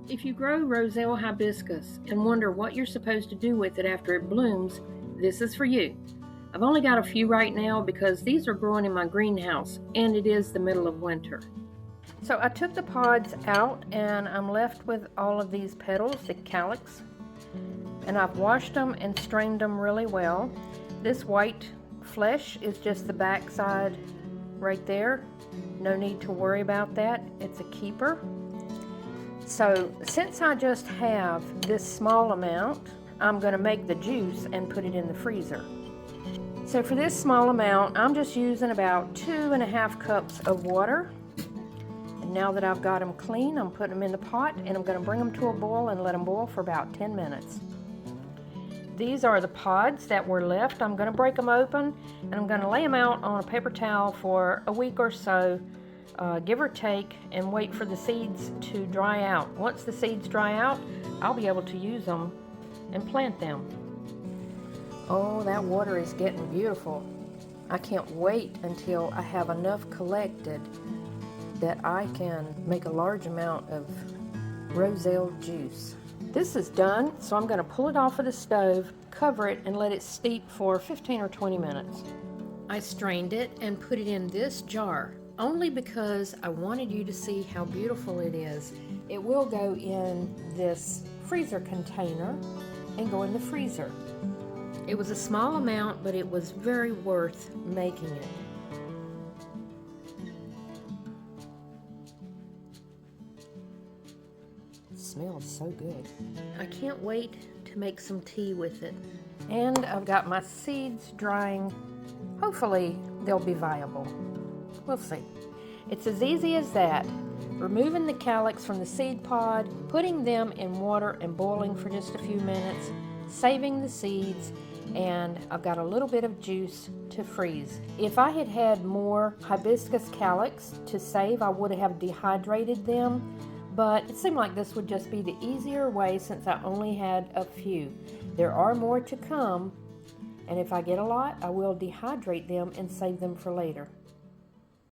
If you grow Roselle Hibiscus and wonder what you're supposed to do with it after it blooms, this is for you. I've only got a few right now because these are growing in my greenhouse and it is the middle of winter. So I took the pods out and I'm left with all of these petals, the calyx, and I've washed them and strained them really well. This white flesh is just the back side right there. No need to worry about that. It's a keeper. So since I just have this small amount, I'm going to make the juice and put it in the freezer. So for this small amount, I'm just using about 2.5 cups of water. And now that I've got them clean, I'm putting them in the pot and I'm going to bring them to a boil and let them boil for about 10 minutes. These are the pods that were left. I'm going to break them open and I'm going to lay them out on a paper towel for a week or so, give or take, and wait for the seeds to dry out. Once the seeds dry out, I'll be able to use them and plant them. Oh, that water is getting beautiful. I can't wait until I have enough collected that I can make a large amount of Roselle juice. This is done, so I'm going to pull it off of the stove, cover it, and let it steep for 15 or 20 minutes. I strained it and put it in this jar, only because I wanted you to see how beautiful it is. It will go in this freezer container and go in the freezer. It was a small amount, but it was very worth making it. It smells so good. I can't wait to make some tea with it. And I've got my seeds drying. Hopefully they'll be viable. We'll see. It's as easy as that. Removing the calyx from the seed pod, putting them in water and boiling for just a few minutes, saving the seeds, and I've got a little bit of juice to freeze. If I had had more hibiscus calyx to save, I would have dehydrated them, but it seemed like this would just be the easier way since I only had a few. There are more to come, and if I get a lot, I will dehydrate them and save them for later.